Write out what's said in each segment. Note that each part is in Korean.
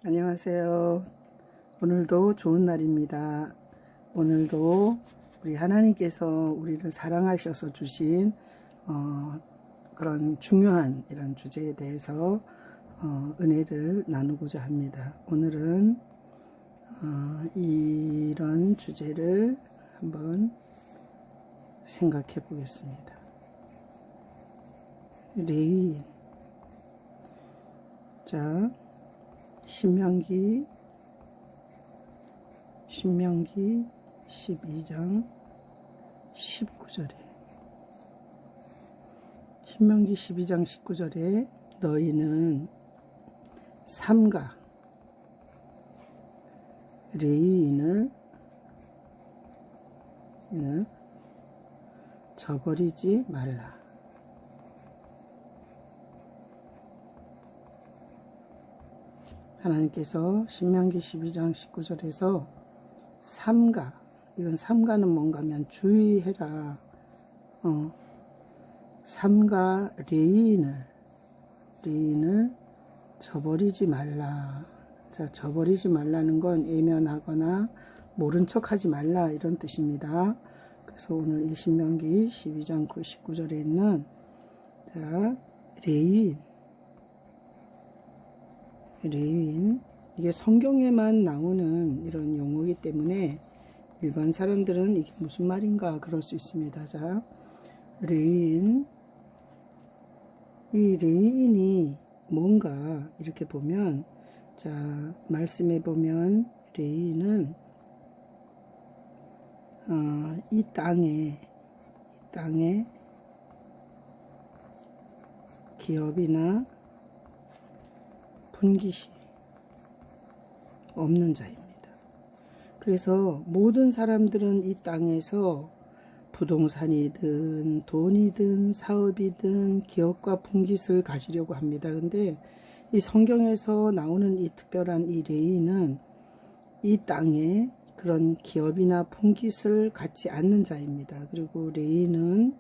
안녕하세요. 오늘도 좋은 날입니다. 오늘도 우리 하나님께서 우리를 사랑하셔서 주신 그런 중요한 이런 주제에 대해서 은혜를 나누고자 합니다. 오늘은 이런 주제를 한번 생각해 보겠습니다. 레위인. 자, 신명기 12장 19절에 신명기 12장 19절에 너희는 삼가 레위인을 저버리지 말라. 하나님께서 신명기 12장 19절에서 삼가, 이건 삼가는 뭔가 하면 주의해라. 삼가 레위인을 저버리지 말라. 자, 저버리지 말라는 건 예면하거나 모른 척하지 말라 이런 뜻입니다. 그래서 오늘 이 신명기 12장 19절에 있는 자, 레위인, 이게 성경에만 나오는 이런 용어이기 때문에 일반 사람들은 이게 무슨 말인가 그럴 수 있습니다. 자, 레위인, 이 레위인이 뭔가 이렇게 보면, 자, 말씀에 보면 레위인은 이 땅에 기업이나 분깃이 없는 자입니다. 그래서 모든 사람들은 이 땅에서 부동산이든 돈이든 사업이든 기업과 분깃을 가지려고 합니다. 근데 이 성경에서 나오는 이 특별한 이 레위인은 이 땅에 그런 기업이나 분깃을 갖지 않는 자입니다. 그리고 레위인은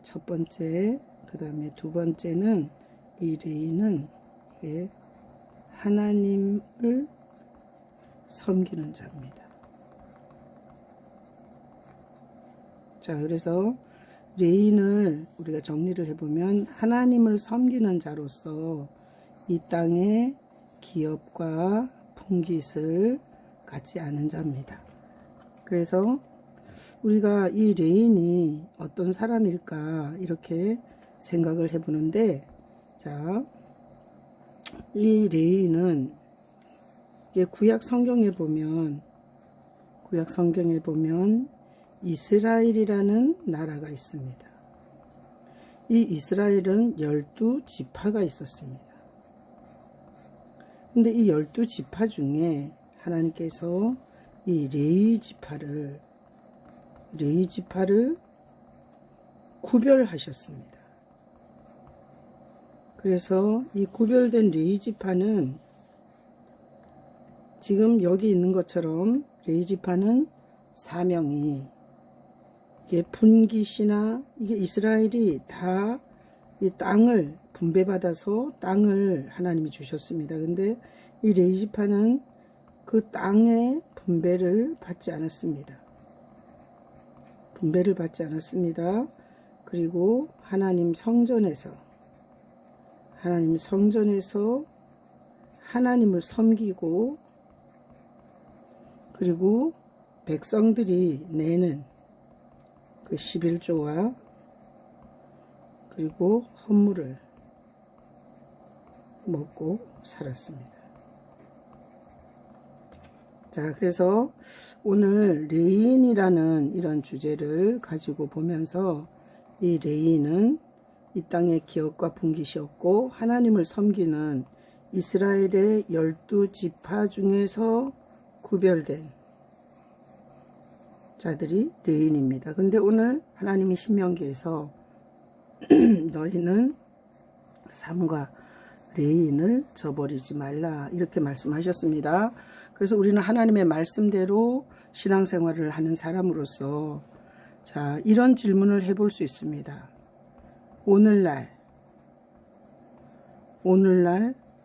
첫 번째, 그 다음에 두 번째는 이 레위인은 하나님을 섬기는 자입니다. 자, 그래서 레위인을 우리가 정리를 해보면 하나님을 섬기는 자로서 이 땅에 기업과 분깃을 갖지 않은 자입니다. 그래서 우리가 이 레위인이 어떤 사람일까 이렇게 생각을 해보는데, 자, 이 레위인은 구약 성경에 보면 이스라엘이라는 나라가 있습니다. 이 이스라엘은 12지파가 있었습니다. 근데 이 12지파 중에 하나님께서 이 레위 지파를 구별하셨습니다. 그래서 이 구별된 레위 지파는 지금 여기 있는 것처럼 레위 지파는 사명이, 이게 분깃이나 이게 이스라엘이 다 이 땅을 분배받아서 땅을 하나님이 주셨습니다. 근데 이 레위 지파는 그 땅의 분배를 받지 않았습니다. 그리고 하나님 성전에서 하나님을 섬기고, 그리고 백성들이 내는 그 11조와 그리고 헌물을 먹고 살았습니다. 자, 그래서 오늘 레위인이라는 이런 주제를 가지고 보면서 이 레위인은 이 땅의 기업과 분깃이 없고 하나님을 섬기는 이스라엘의 12지파 중에서 구별된 자들이 레위인입니다. 근데 오늘 하나님이 신명기에서 너희는 삼가 레위인을 저버리지 말라 이렇게 말씀하셨습니다. 그래서 우리는 하나님의 말씀대로 신앙생활을 하는 사람으로서 자, 이런 질문을 해볼 수 있습니다. 오늘날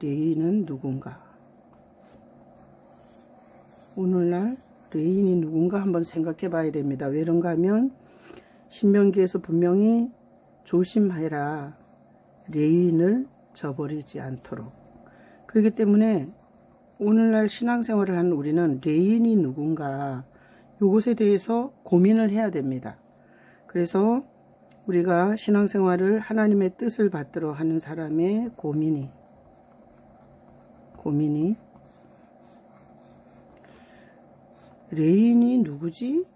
레위인은 누군가? 오늘날 레인이 누군가 한번 생각해 봐야 됩니다. 왜 그런가 하면 신명기에서 분명히 조심해라. 레인을 저버리지 않도록. 그렇기 때문에 오늘날 신앙생활을 하는 우리는 레인이 누군가 이것에 대해서 고민을 해야 됩니다. 그래서 우리가 신앙생활을 하나님의 뜻을 받들어 하는 사람의 고민이 레인이 누구지?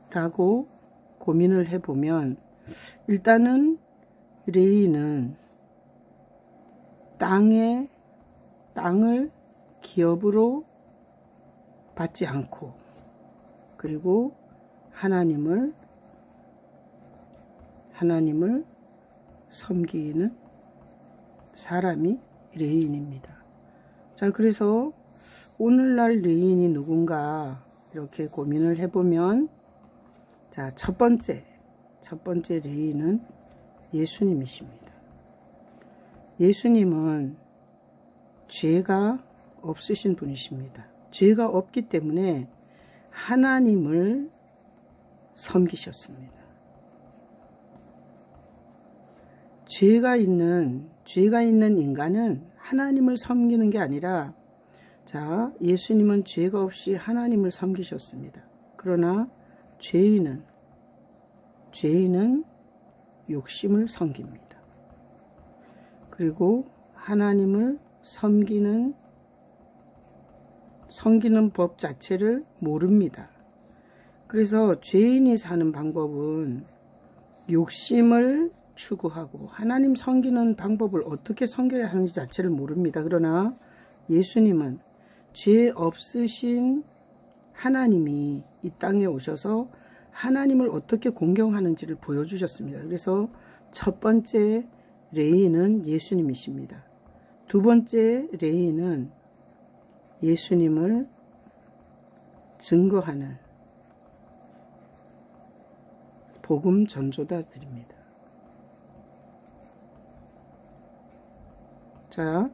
라고 고민을 해보면 일단은 레인은 땅을 기업으로 받지 않고 그리고 하나님을 섬기는 사람이 레인입니다. 자, 그래서 오늘날 레인이 누군가 이렇게 고민을 해보면 자, 첫 번째 레인은 예수님이십니다. 예수님은 죄가 없으신 분이십니다. 죄가 없기 때문에 하나님을 섬기셨습니다. 죄가 있는 인간은 하나님을 섬기는 게 아니라 자, 예수님은 죄가 없이 하나님을 섬기셨습니다. 그러나 죄인은 욕심을 섬깁니다. 그리고 하나님을 섬기는 법 자체를 모릅니다. 그래서 죄인이 사는 방법은 욕심을 추구하고 하나님 섬기는 방법을 어떻게 섬겨야 하는지 자체를 모릅니다. 그러나 예수님은 죄 없으신 하나님이 이 땅에 오셔서 하나님을 어떻게 공경하는지를 보여주셨습니다. 그래서 첫 번째 레인은 예수님이십니다. 두 번째 레인은 예수님을 증거하는 복음 전도자들입니다. 자,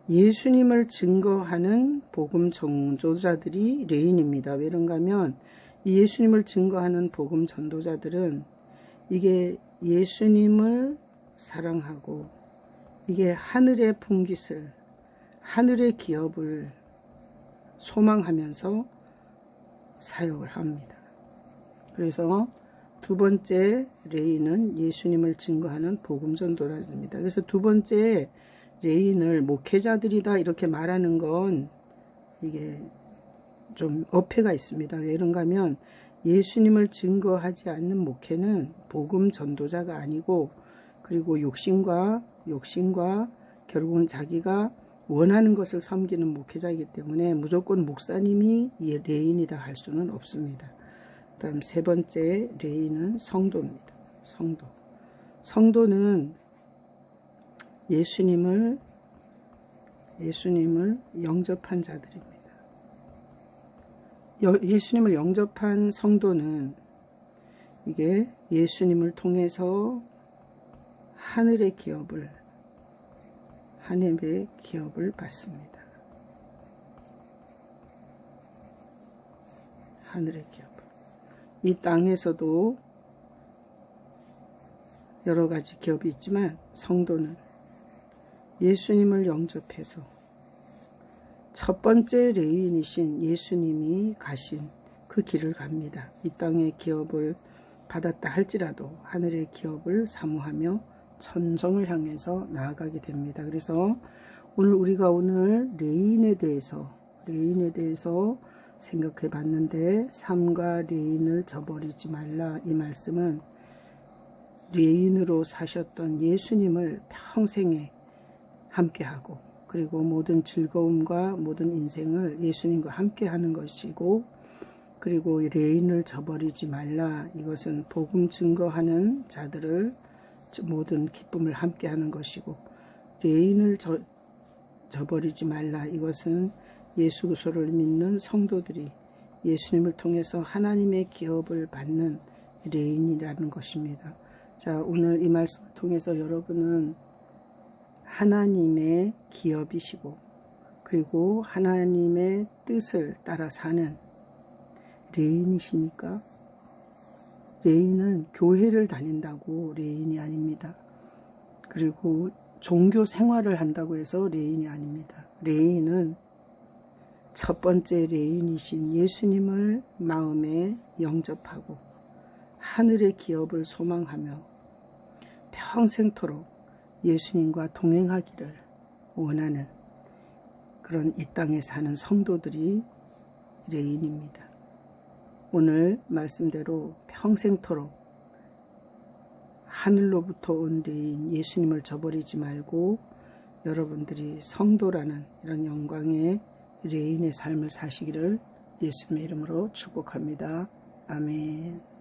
예수님을 증거하는 복음 전도자들이 레인입니다. 왜 그런가 하면 이 예수님을 증거하는 복음 전도자들은 이게 예수님을 사랑하고 이게 하늘의 풍깃을 하늘의 기업을 소망하면서 사역을 합니다. 그래서 두 번째 레인은 예수님을 증거하는 복음 전도자들입니다. 그래서 두 번째 레인을 목회자들이다 이렇게 말하는 건 이게 좀 어폐가 있습니다. 왜 그런가 하면 예수님을 증거하지 않는 목회는 복음 전도자가 아니고 그리고 욕심과 결국은 자기가 원하는 것을 섬기는 목회자이기 때문에 무조건 목사님이 레인이다 할 수는 없습니다. 다음 세 번째 레인은 성도입니다. 성도는 예수님을 영접한 자들입니다. 예수님을 영접한 성도는 이게 예수님을 통해서 하늘의 기업을 받습니다. 하늘의 기업을. 이 땅에서도 여러 가지 기업이 있지만 성도는 예수님을 영접해서 첫 번째 레인이신 예수님이 가신 그 길을 갑니다. 이 땅의 기업을 받았다 할지라도 하늘의 기업을 사모하며 천성을 향해서 나아가게 됩니다. 그래서 우리가 레인에 대해서 생각해 봤는데 삼가 레인을 저버리지 말라 이 말씀은 레인으로 사셨던 예수님을 평생에 함께하고 그리고 모든 즐거움과 모든 인생을 예수님과 함께하는 것이고 그리고 레인을 저버리지 말라 이것은 복음 증거하는 자들을 모든 기쁨을 함께하는 것이고 레인을 저버리지 말라 이것은 예수 그리스도를 믿는 성도들이 예수님을 통해서 하나님의 기업을 받는 레인이라는 것입니다. 자, 오늘 이 말씀을 통해서 여러분은 하나님의 기업이시고 그리고 하나님의 뜻을 따라 사는 레인이십니까? 레인은 교회를 다닌다고 레인이 아닙니다. 그리고 종교 생활을 한다고 해서 레인이 아닙니다. 레인은 첫 번째 레인이신 예수님을 마음에 영접하고 하늘의 기업을 소망하며 평생토록 예수님과 동행하기를 원하는 그런 이 땅에 사는 성도들이 레인입니다. 오늘 말씀대로 평생토록 하늘로부터 온 레인 예수님을 저버리지 말고 여러분들이 성도라는 이런 영광의 레인의 삶을 사시기를 예수님의 이름으로 축복합니다. 아멘.